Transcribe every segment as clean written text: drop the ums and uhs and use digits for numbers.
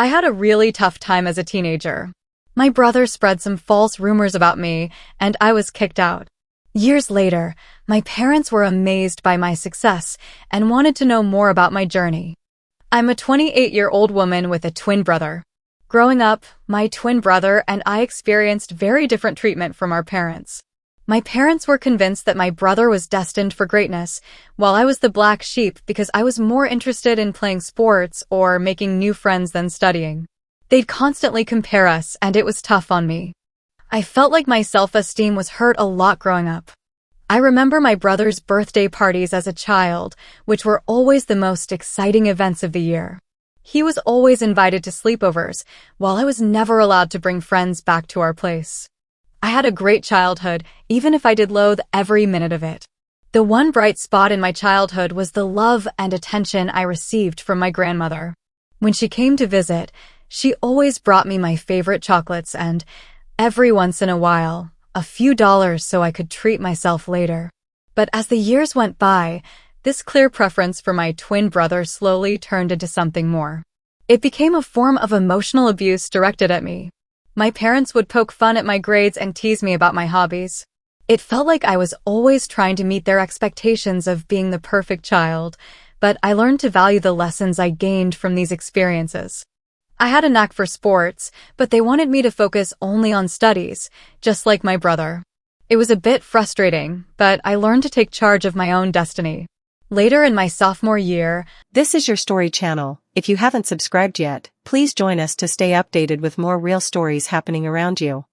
I had a really tough time as a teenager. My brother spread some false rumors about me, and I was kicked out. Years later, my parents were amazed by my success and wanted to know more about my journey. I'm a 28-year-old woman with a twin brother. Growing up, my twin brother and I experienced very different treatment from our parents. My parents were convinced that my brother was destined for greatness, while I was the black sheep because I was more interested in playing sports or making new friends than studying. They'd constantly compare us, and it was tough on me. I felt like my self-esteem was hurt a lot growing up. I remember my brother's birthday parties as a child, which were always the most exciting events of the year. He was always invited to sleepovers, while I was never allowed to bring friends back to our place. I had a great childhood, even if I did loathe every minute of it. The one bright spot in my childhood was the love and attention I received from my grandmother. When she came to visit, she always brought me my favorite chocolates and, every once in a while, a few dollars so I could treat myself later. But as the years went by, this clear preference for my twin brother slowly turned into something more. It became a form of emotional abuse directed at me. My parents would poke fun at my grades and tease me about my hobbies. It felt like I was always trying to meet their expectations of being the perfect child, but I learned to value the lessons I gained from these experiences. I had a knack for sports, but they wanted me to focus only on studies, just like my brother. It was a bit frustrating, but I learned to take charge of my own destiny. Later in my sophomore year, This is your story channel. If you haven't subscribed yet, please join us to stay updated with more real stories happening around you.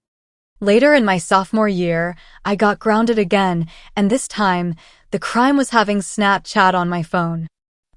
I got grounded again, and this time, the crime was having Snapchat on my phone.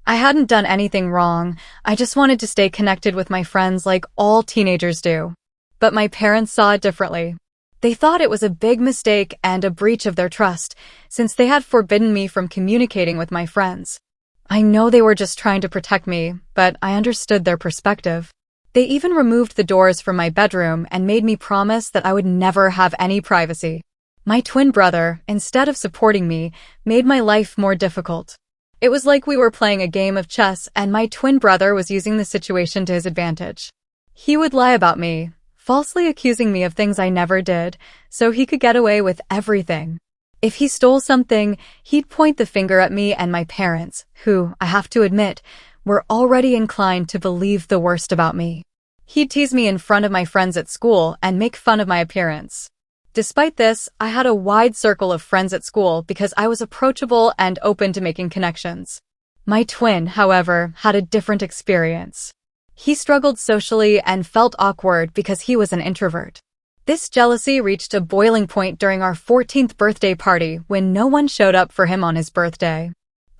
I hadn't done anything wrong, I just wanted to stay connected with my friends like all teenagers do. But my parents saw it differently. They thought it was a big mistake and a breach of their trust, since they had forbidden me from communicating with my friends. I know they were just trying to protect me, but I understood their perspective. They even removed the doors from my bedroom and made me promise that I would never have any privacy. My twin brother, instead of supporting me, made my life more difficult. It was like we were playing a game of chess and my twin brother was using the situation to his advantage. He would lie about me, falsely accusing me of things I never did, so he could get away with everything. If he stole something, he'd point the finger at me and my parents, who, I have to admit, were already inclined to believe the worst about me. He'd tease me in front of my friends at school and make fun of my appearance. Despite this, I had a wide circle of friends at school because I was approachable and open to making connections. My twin, however, had a different experience. He struggled socially and felt awkward because he was an introvert. This jealousy reached a boiling point during our 14th birthday party when no one showed up for him on his birthday.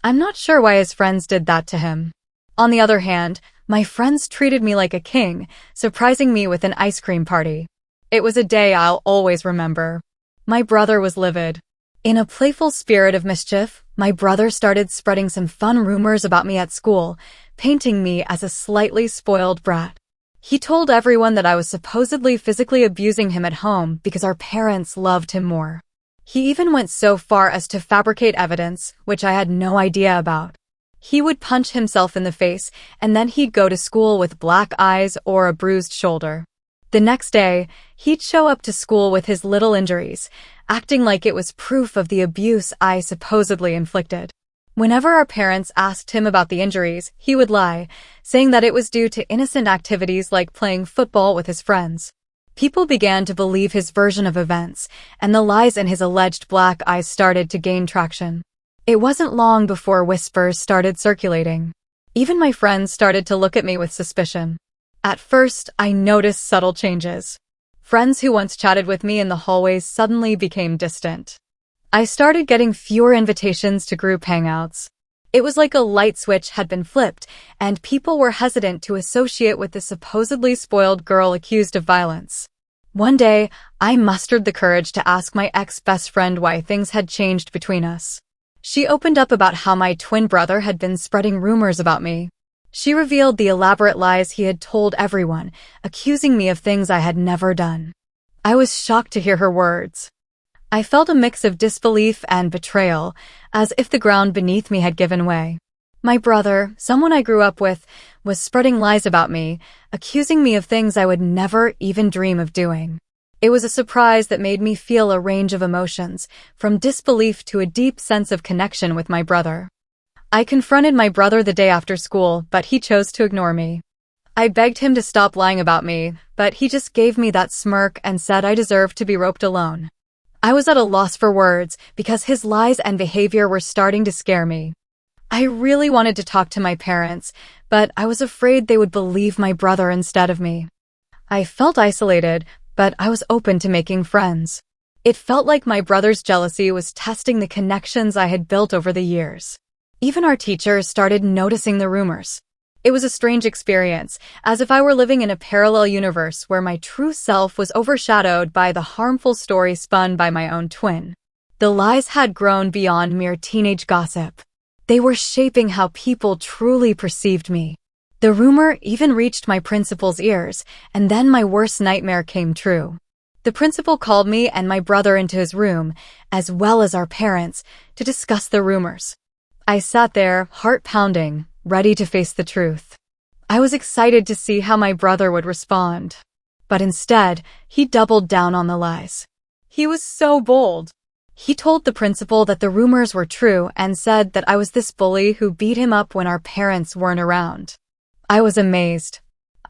I'm not sure why his friends did that to him. On the other hand, my friends treated me like a king, surprising me with an ice cream party. It was a day I'll always remember. My brother was livid. In a playful spirit of mischief, my brother started spreading some fun rumors about me at school, painting me as a slightly spoiled brat. He told everyone that I was supposedly physically abusing him at home because our parents loved him more. He even went so far as to fabricate evidence, which I had no idea about. He would punch himself in the face, and then he'd go to school with black eyes or a bruised shoulder. The next day, he'd show up to school with his little injuries, acting like it was proof of the abuse I supposedly inflicted. Whenever our parents asked him about the injuries, he would lie, saying that it was due to innocent activities like playing football with his friends. People began to believe his version of events, and the lies in his alleged black eyes started to gain traction. It wasn't long before whispers started circulating. Even my friends started to look at me with suspicion. At first, I noticed subtle changes. Friends who once chatted with me in the hallways suddenly became distant. I started getting fewer invitations to group hangouts. It was like a light switch had been flipped, and people were hesitant to associate with the supposedly spoiled girl accused of violence. One day, I mustered the courage to ask my ex-best friend why things had changed between us. She opened up about how my twin brother had been spreading rumors about me. She revealed the elaborate lies he had told everyone, accusing me of things I had never done. I was shocked to hear her words. I felt a mix of disbelief and betrayal, as if the ground beneath me had given way. My brother, someone I grew up with, was spreading lies about me, accusing me of things I would never even dream of doing. It was a surprise that made me feel a range of emotions, from disbelief to a deep sense of connection with my brother. I confronted my brother the day after school, but he chose to ignore me. I begged him to stop lying about me, but he just gave me that smirk and said I deserved to be roped alone. I was at a loss for words because his lies and behavior were starting to scare me. I really wanted to talk to my parents, but I was afraid they would believe my brother instead of me. I felt isolated, but I was open to making friends. It felt like my brother's jealousy was testing the connections I had built over the years. Even our teachers started noticing the rumors. It was a strange experience, as if I were living in a parallel universe where my true self was overshadowed by the harmful story spun by my own twin. The lies had grown beyond mere teenage gossip. They were shaping how people truly perceived me. The rumor even reached my principal's ears, and then my worst nightmare came true. The principal called me and my brother into his room, as well as our parents, to discuss the rumors. I sat there, heart pounding, ready to face the truth. I was excited to see how my brother would respond. But instead, he doubled down on the lies. He was so bold. He told the principal that the rumors were true and said that I was this bully who beat him up when our parents weren't around. I was amazed.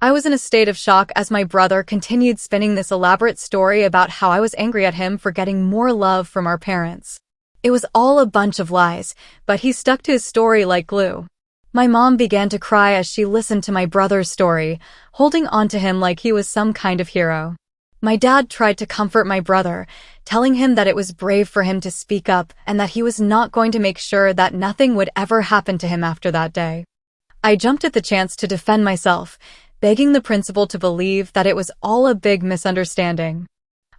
I was in a state of shock as my brother continued spinning this elaborate story about how I was angry at him for getting more love from our parents. It was all a bunch of lies, but he stuck to his story like glue. My mom began to cry as she listened to my brother's story, holding on to him like he was some kind of hero. My dad tried to comfort my brother, telling him that it was brave for him to speak up and that he was not going to make sure that nothing would ever happen to him after that day. I jumped at the chance to defend myself, begging the principal to believe that it was all a big misunderstanding.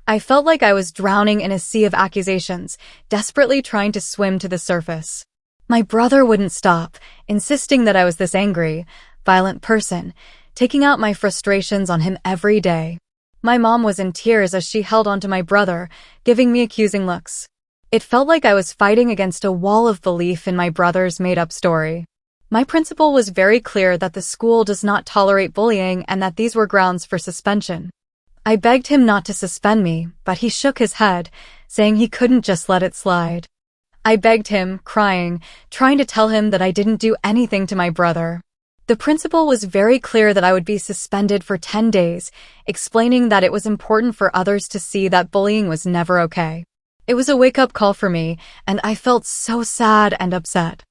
I felt like I was drowning in a sea of accusations, desperately trying to swim to the surface. My brother wouldn't stop, insisting that I was this angry, violent person, taking out my frustrations on him every day. My mom was in tears as she held onto my brother, giving me accusing looks. It felt like I was fighting against a wall of belief in my brother's made-up story. My principal was very clear that the school does not tolerate bullying and that these were grounds for suspension. I begged him not to suspend me, but he shook his head, saying he couldn't just let it slide. I begged him, crying, trying to tell him that I didn't do anything to my brother. The principal was very clear that I would be suspended for 10 days, explaining that it was important for others to see that bullying was never okay. It was a wake-up call for me, and I felt so sad and upset.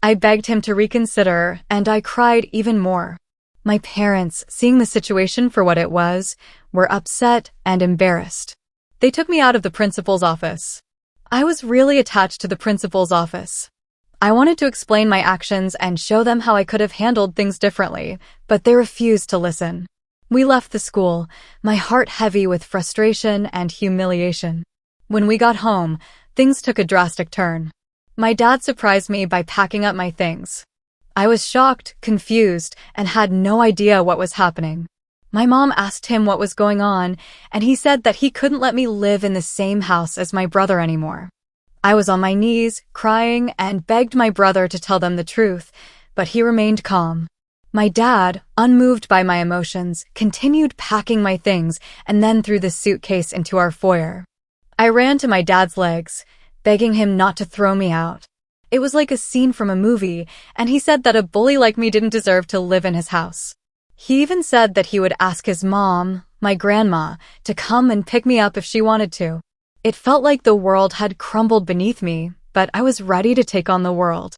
I begged him to reconsider, and I cried even more. My parents, seeing the situation for what it was, were upset and embarrassed. They took me out of the principal's office. I was really attached to the principal's office. I wanted to explain my actions and show them how I could have handled things differently, but they refused to listen. We left the school, my heart heavy with frustration and humiliation. When we got home, things took a drastic turn. My dad surprised me by packing up my things. I was shocked, confused, and had no idea what was happening. My mom asked him what was going on, and he said that he couldn't let me live in the same house as my brother anymore. I was on my knees, crying, and begged my brother to tell them the truth, but he remained calm. My dad, unmoved by my emotions, continued packing my things and then threw the suitcase into our foyer. I ran to my dad's legs, begging him not to throw me out. It was like a scene from a movie, and he said that a bully like me didn't deserve to live in his house. He even said that he would ask his mom, my grandma, to come and pick me up if she wanted to. It felt like the world had crumbled beneath me, but I was ready to take on the world.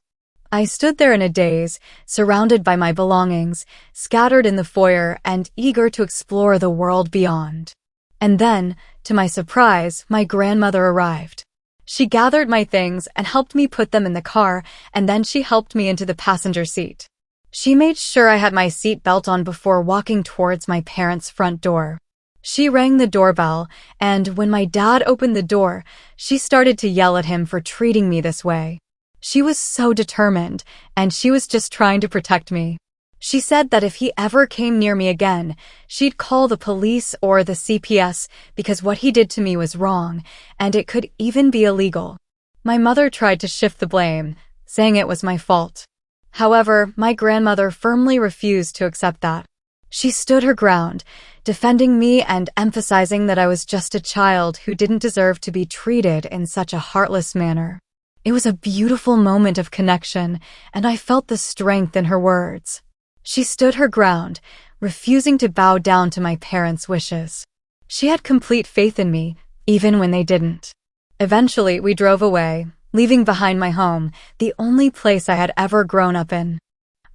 I stood there in a daze, surrounded by my belongings, scattered in the foyer and eager to explore the world beyond. And then, to my surprise, my grandmother arrived. She gathered my things and helped me put them in the car, and then she helped me into the passenger seat. She made sure I had my seat belt on before walking towards my parents' front door. She rang the doorbell, and when my dad opened the door, she started to yell at him for treating me this way. She was so determined, and she was just trying to protect me. She said that if he ever came near me again, she'd call the police or the CPS because what he did to me was wrong, and it could even be illegal. My mother tried to shift the blame, saying it was my fault. However, my grandmother firmly refused to accept that. She stood her ground, defending me and emphasizing that I was just a child who didn't deserve to be treated in such a heartless manner. It was a beautiful moment of connection, and I felt the strength in her words. She stood her ground, refusing to bow down to my parents' wishes. She had complete faith in me, even when they didn't. Eventually, we drove away, leaving behind my home, the only place I had ever grown up in.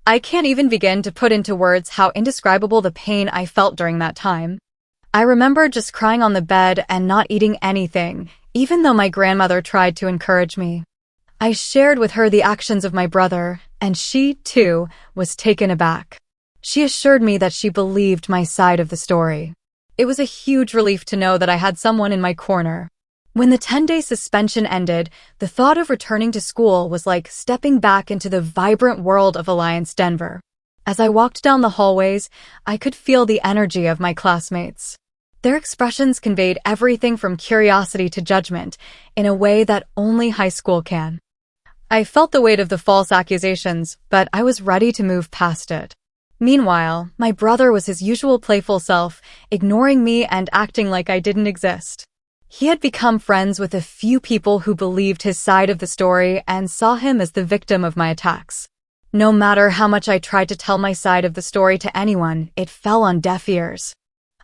I can't even begin to put into words how indescribable the pain I felt during that time. I remember just crying on the bed and not eating anything, even though my grandmother tried to encourage me. I shared with her the actions of my brother, and she, too, was taken aback. She assured me that she believed my side of the story. It was a huge relief to know that I had someone in my corner. When the 10-day suspension ended, the thought of returning to school was like stepping back into the vibrant world of Alliance Denver. As I walked down the hallways, I could feel the energy of my classmates. Their expressions conveyed everything from curiosity to judgment in a way that only high school can. I felt the weight of the false accusations, but I was ready to move past it. Meanwhile, my brother was his usual playful self, ignoring me and acting like I didn't exist. He had become friends with a few people who believed his side of the story and saw him as the victim of my attacks. No matter how much I tried to tell my side of the story to anyone, it fell on deaf ears.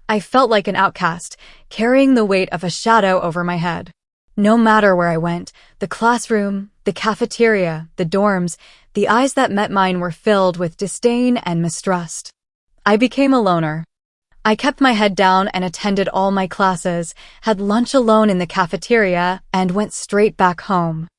I felt like an outcast, carrying the weight of a shadow over my head. No matter where I went, the classroom, the cafeteria, the dorms, the eyes that met mine were filled with disdain and mistrust. I became a loner. I kept my head down and attended all my classes, had lunch alone in the cafeteria, and went straight back home.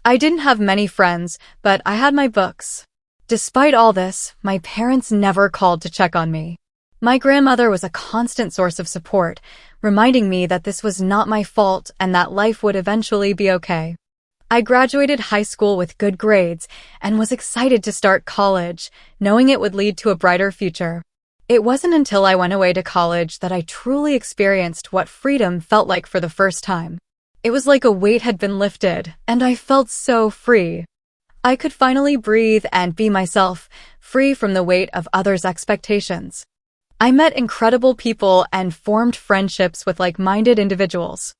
I didn't have many friends, but I had my books. Despite all this, my parents never called to check on me. My grandmother was a constant source of support, reminding me that this was not my fault and that life would eventually be okay. I graduated high school with good grades and was excited to start college, knowing it would lead to a brighter future. It wasn't until I went away to college that I truly experienced what freedom felt like for the first time. It was like a weight had been lifted, and I felt so free. I could finally breathe and be myself, free from the weight of others' expectations. I met incredible people and formed friendships with like-minded individuals.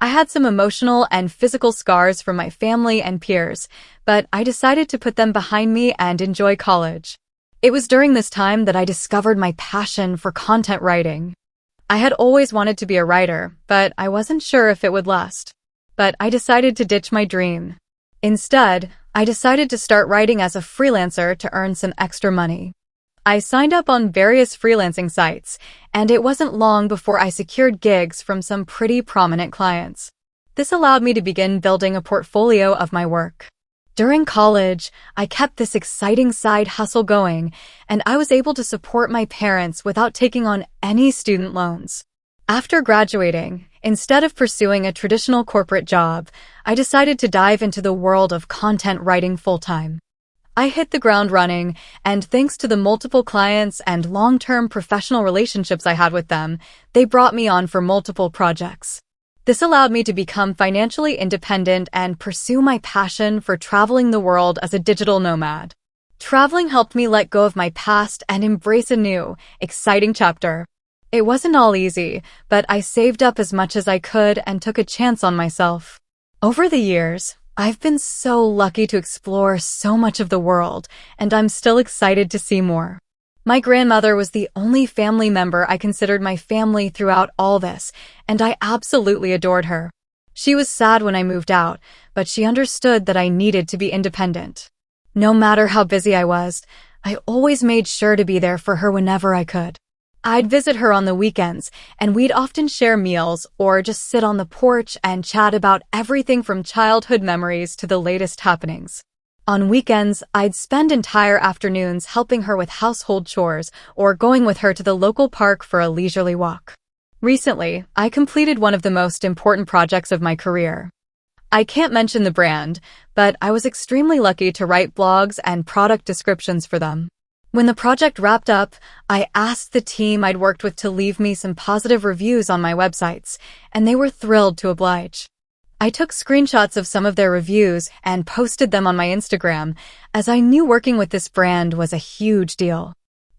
I had some emotional and physical scars from my family and peers, but I decided to put them behind me and enjoy college. It was during this time that I discovered my passion for content writing. I had always wanted to be a writer, but I wasn't sure if it would last. But I decided to ditch my dream. Instead, I decided to start writing as a freelancer to earn some extra money. I signed up on various freelancing sites, and it wasn't long before I secured gigs from some pretty prominent clients. This allowed me to begin building a portfolio of my work. During college, I kept this exciting side hustle going, and I was able to support my parents without taking on any student loans. After graduating, instead of pursuing a traditional corporate job, I decided to dive into the world of content writing full-time. I hit the ground running, and thanks to the multiple clients and long-term professional relationships I had with them, they brought me on for multiple projects. This allowed me to become financially independent and pursue my passion for traveling the world as a digital nomad. Traveling helped me let go of my past and embrace a new, exciting chapter. It wasn't all easy, but I saved up as much as I could and took a chance on myself. Over the years, I've been so lucky to explore so much of the world, and I'm still excited to see more. My grandmother was the only family member I considered my family throughout all this, and I absolutely adored her. She was sad when I moved out, but she understood that I needed to be independent. No matter how busy I was, I always made sure to be there for her whenever I could. I'd visit her on the weekends, and we'd often share meals or just sit on the porch and chat about everything from childhood memories to the latest happenings. On weekends, I'd spend entire afternoons helping her with household chores or going with her to the local park for a leisurely walk. Recently, I completed one of the most important projects of my career. I can't mention the brand, but I was extremely lucky to write blogs and product descriptions for them. When the project wrapped up, I asked the team I'd worked with to leave me some positive reviews on my websites, and they were thrilled to oblige. I took screenshots of some of their reviews and posted them on my Instagram, as I knew working with this brand was a huge deal.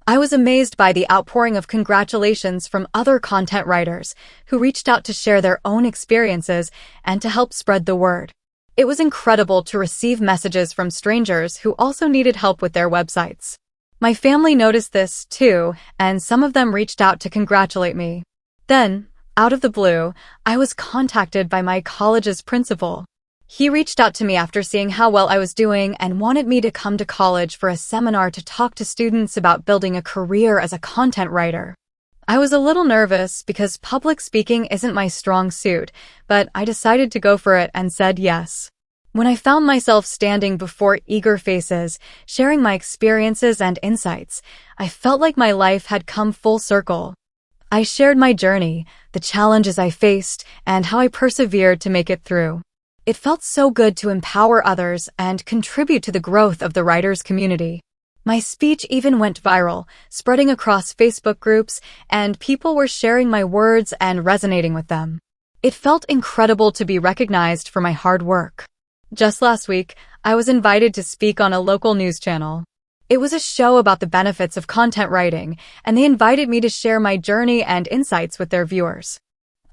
I was amazed by the outpouring of congratulations from other content writers who reached out to share their own experiences and to help spread the word. It was incredible to receive messages from strangers who also needed help with their websites. My family noticed this too, and some of them reached out to congratulate me. Then, out of the blue, I was contacted by my college's principal. He reached out to me after seeing how well I was doing and wanted me to come to college for a seminar to talk to students about building a career as a content writer. I was a little nervous because public speaking isn't my strong suit, but I decided to go for it and said yes. When I found myself standing before eager faces, sharing my experiences and insights, I felt like my life had come full circle. I shared my journey, the challenges I faced, and how I persevered to make it through. It felt so good to empower others and contribute to the growth of the writers' community. My speech even went viral, spreading across Facebook groups, and people were sharing my words and resonating with them. It felt incredible to be recognized for my hard work. Just last week, I was invited to speak on a local news channel. It was a show about the benefits of content writing, and they invited me to share my journey and insights with their viewers.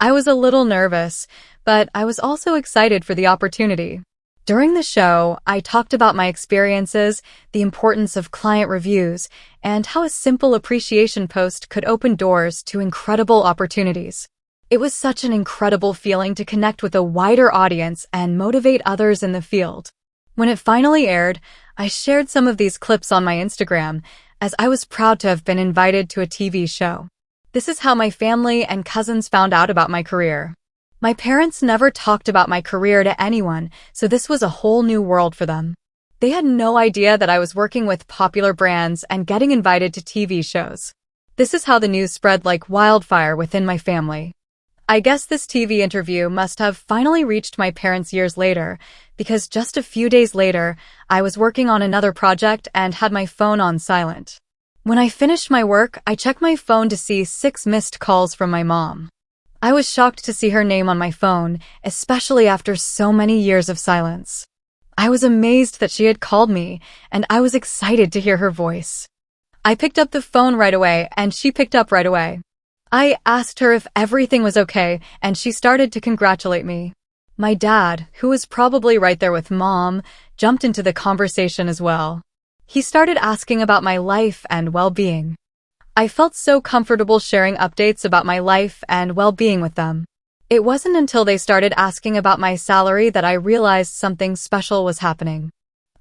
I was a little nervous, but I was also excited for the opportunity. During the show, I talked about my experiences, the importance of client reviews, and how a simple appreciation post could open doors to incredible opportunities. It was such an incredible feeling to connect with a wider audience and motivate others in the field. When it finally aired, I shared some of these clips on my Instagram, as I was proud to have been invited to a TV show. This is how my family and cousins found out about my career. My parents never talked about my career to anyone, so this was a whole new world for them. They had no idea that I was working with popular brands and getting invited to TV shows. This is how the news spread like wildfire within my family. I guess this TV interview must have finally reached my parents years later, because just a few days later, I was working on another project and had my phone on silent. When I finished my work, I checked my phone to see 6 missed calls from my mom. I was shocked to see her name on my phone, especially after so many years of silence. I was amazed that she had called me, and I was excited to hear her voice. I picked up the phone right away, and she picked up right away. I asked her if everything was okay, and she started to congratulate me. My dad, who was probably right there with Mom, jumped into the conversation as well. He started asking about my life and well-being. I felt so comfortable sharing updates about my life and well-being with them. It wasn't until they started asking about my salary that I realized something special was happening.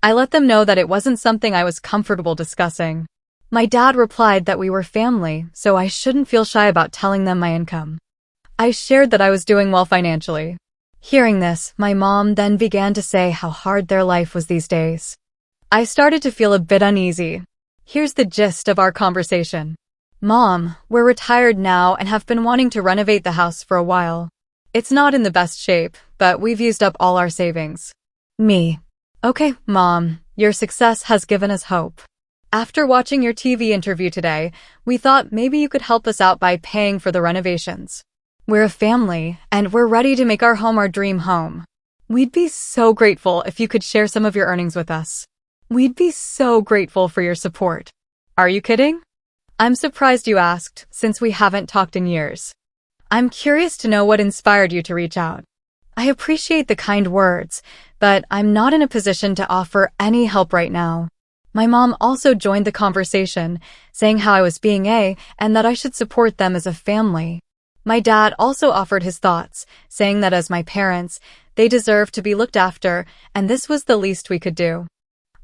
I let them know that it wasn't something I was comfortable discussing. My dad replied that we were family, so I shouldn't feel shy about telling them my income. I shared that I was doing well financially. Hearing this, my mom then began to say how hard their life was these days. I started to feel a bit uneasy. Here's the gist of our conversation. Mom, we're retired now and have been wanting to renovate the house for a while. It's not in the best shape, but we've used up all our savings. Me. Okay, Mom, your success has given us hope. After watching your TV interview today, we thought maybe you could help us out by paying for the renovations. We're a family, and we're ready to make our home our dream home. We'd be so grateful if you could share some of your earnings with us. We'd be so grateful for your support. Are you kidding? I'm surprised you asked, since we haven't talked in years. I'm curious to know what inspired you to reach out. I appreciate the kind words, but I'm not in a position to offer any help right now. My mom also joined the conversation, saying how I was being and that I should support them as a family. My dad also offered his thoughts, saying that as my parents, they deserve to be looked after, and this was the least we could do.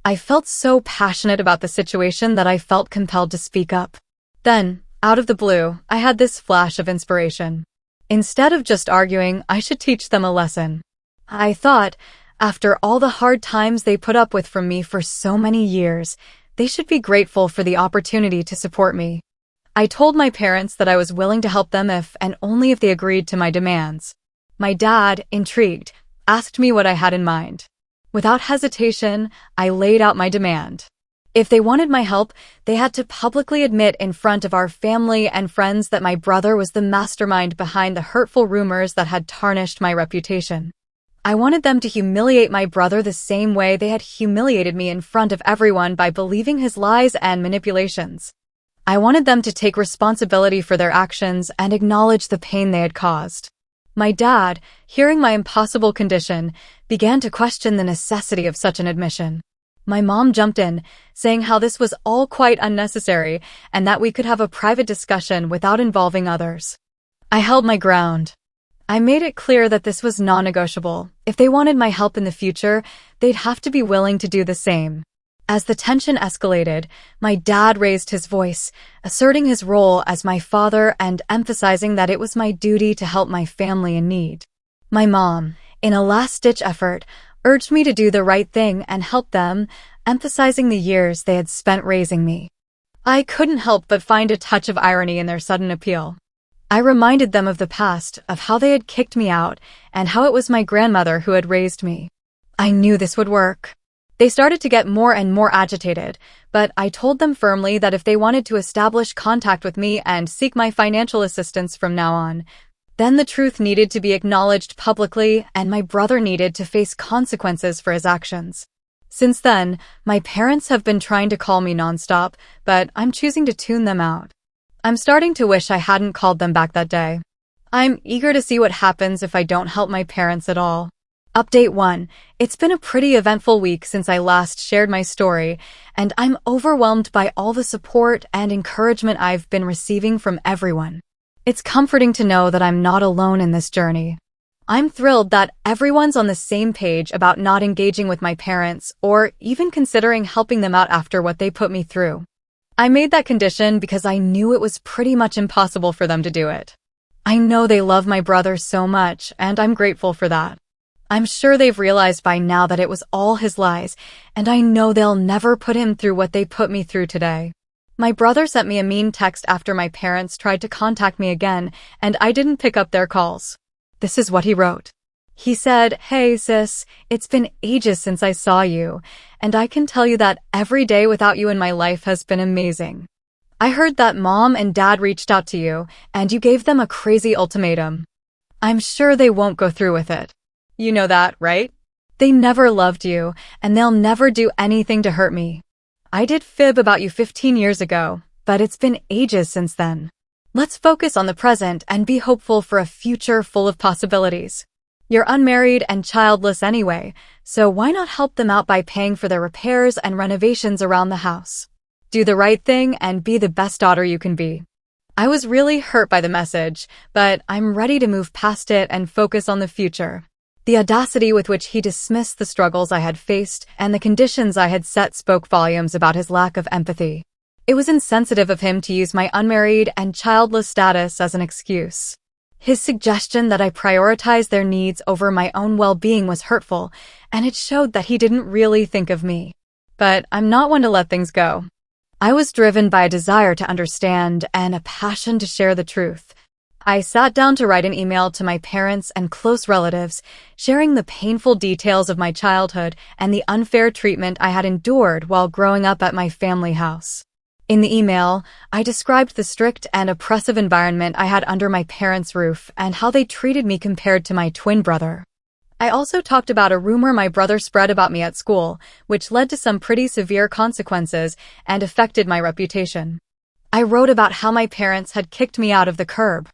I felt so passionate about the situation that I felt compelled to speak up. Then, out of the blue, I had this flash of inspiration. Instead of just arguing, I should teach them a lesson. I thought, after all the hard times they put up with from me for so many years, they should be grateful for the opportunity to support me. I told my parents that I was willing to help them if and only if they agreed to my demands. My dad, intrigued, asked me what I had in mind. Without hesitation, I laid out my demand. If they wanted my help, they had to publicly admit in front of our family and friends that my brother was the mastermind behind the hurtful rumors that had tarnished my reputation. I wanted them to humiliate my brother the same way they had humiliated me in front of everyone by believing his lies and manipulations. I wanted them to take responsibility for their actions and acknowledge the pain they had caused. My dad, hearing my impossible condition, began to question the necessity of such an admission. My mom jumped in, saying how this was all quite unnecessary and that we could have a private discussion without involving others. I held my ground. I made it clear that this was non-negotiable. If they wanted my help in the future, they'd have to be willing to do the same. As the tension escalated, my dad raised his voice, asserting his role as my father and emphasizing that it was my duty to help my family in need. My mom, in a last-ditch effort, urged me to do the right thing and help them, emphasizing the years they had spent raising me. I couldn't help but find a touch of irony in their sudden appeal. I reminded them of the past, of how they had kicked me out, and how it was my grandmother who had raised me. I knew this would work. They started to get more and more agitated, but I told them firmly that if they wanted to establish contact with me and seek my financial assistance from now on, then the truth needed to be acknowledged publicly and my brother needed to face consequences for his actions. Since then, my parents have been trying to call me nonstop, but I'm choosing to tune them out. I'm starting to wish I hadn't called them back that day. I'm eager to see what happens if I don't help my parents at all. Update 1. It's been a pretty eventful week since I last shared my story, and I'm overwhelmed by all the support and encouragement I've been receiving from everyone. It's comforting to know that I'm not alone in this journey. I'm thrilled that everyone's on the same page about not engaging with my parents or even considering helping them out after what they put me through. I made that condition because I knew it was pretty much impossible for them to do it. I know they love my brother so much, and I'm grateful for that. I'm sure they've realized by now that it was all his lies, and I know they'll never put him through what they put me through today. My brother sent me a mean text after my parents tried to contact me again, and I didn't pick up their calls. This is what he wrote. He said, "Hey sis, it's been ages since I saw you, and I can tell you that every day without you in my life has been amazing. I heard that mom and dad reached out to you, and you gave them a crazy ultimatum. I'm sure they won't go through with it. You know that, right? They never loved you, and they'll never do anything to hurt me. I did fib about you 15 years ago, but it's been ages since then. Let's focus on the present and be hopeful for a future full of possibilities. You're unmarried and childless anyway, so why not help them out by paying for their repairs and renovations around the house? Do the right thing and be the best daughter you can be." I was really hurt by the message, but I'm ready to move past it and focus on the future. The audacity with which he dismissed the struggles I had faced and the conditions I had set spoke volumes about his lack of empathy. It was insensitive of him to use my unmarried and childless status as an excuse. His suggestion that I prioritize their needs over my own well-being was hurtful, and it showed that he didn't really think of me. But I'm not one to let things go. I was driven by a desire to understand and a passion to share the truth. I sat down to write an email to my parents and close relatives, sharing the painful details of my childhood and the unfair treatment I had endured while growing up at my family house. In the email, I described the strict and oppressive environment I had under my parents' roof and how they treated me compared to my twin brother. I also talked about a rumor my brother spread about me at school, which led to some pretty severe consequences and affected my reputation. I wrote about how my parents had kicked me out of the curb.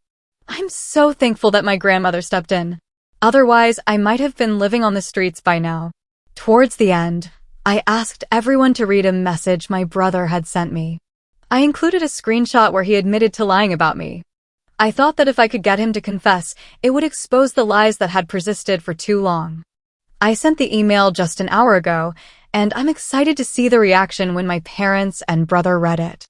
I'm so thankful that my grandmother stepped in. Otherwise, I might have been living on the streets by now. Towards the end, I asked everyone to read a message my brother had sent me. I included a screenshot where he admitted to lying about me. I thought that if I could get him to confess, it would expose the lies that had persisted for too long. I sent the email just an hour ago, and I'm excited to see the reaction when my parents and brother read it.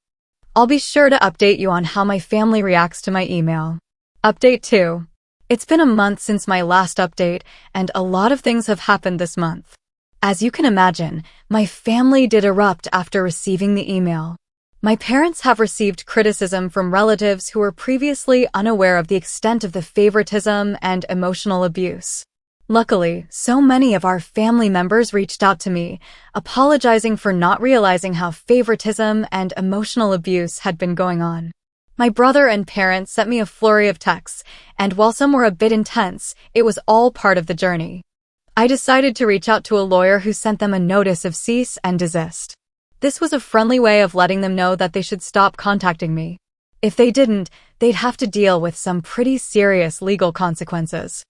I'll be sure to update you on how my family reacts to my email. Update 2. It's been a month since my last update, and a lot of things have happened this month. As you can imagine, my family did erupt after receiving the email. My parents have received criticism from relatives who were previously unaware of the extent of the favoritism and emotional abuse. Luckily, so many of our family members reached out to me, apologizing for not realizing how favoritism and emotional abuse had been going on. My brother and parents sent me a flurry of texts, and while some were a bit intense, it was all part of the journey. I decided to reach out to a lawyer who sent them a notice of cease and desist. This was a friendly way of letting them know that they should stop contacting me. If they didn't, they'd have to deal with some pretty serious legal consequences.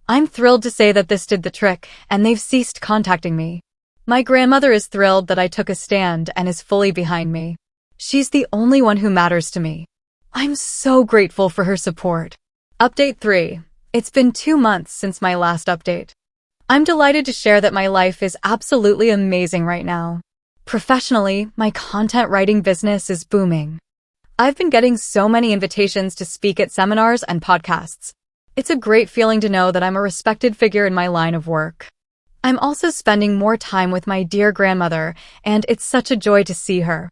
I'm thrilled to say that this did the trick, and they've ceased contacting me. My grandmother is thrilled that I took a stand and is fully behind me. She's the only one who matters to me. I'm so grateful for her support. Update 3. It's been 2 months since my last update. I'm delighted to share that my life is absolutely amazing right now. Professionally, my content writing business is booming. I've been getting so many invitations to speak at seminars and podcasts. It's a great feeling to know that I'm a respected figure in my line of work. I'm also spending more time with my dear grandmother, and it's such a joy to see her.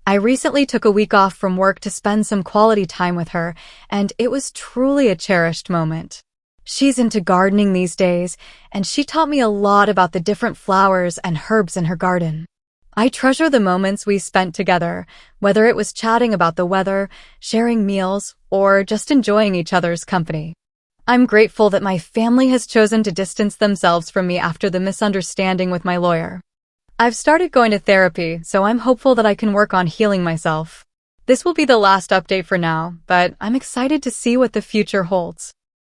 I recently took a week off from work to spend some quality time with her, and it was truly a cherished moment. She's into gardening these days, and she taught me a lot about the different flowers and herbs in her garden. I treasure the moments we spent together, whether it was chatting about the weather, sharing meals, or just enjoying each other's company. I'm grateful that my family has chosen to distance themselves from me after the misunderstanding with my lawyer. I've started going to therapy, so I'm hopeful that I can work on healing myself. This will be the last update for now, but I'm excited to see what the future holds.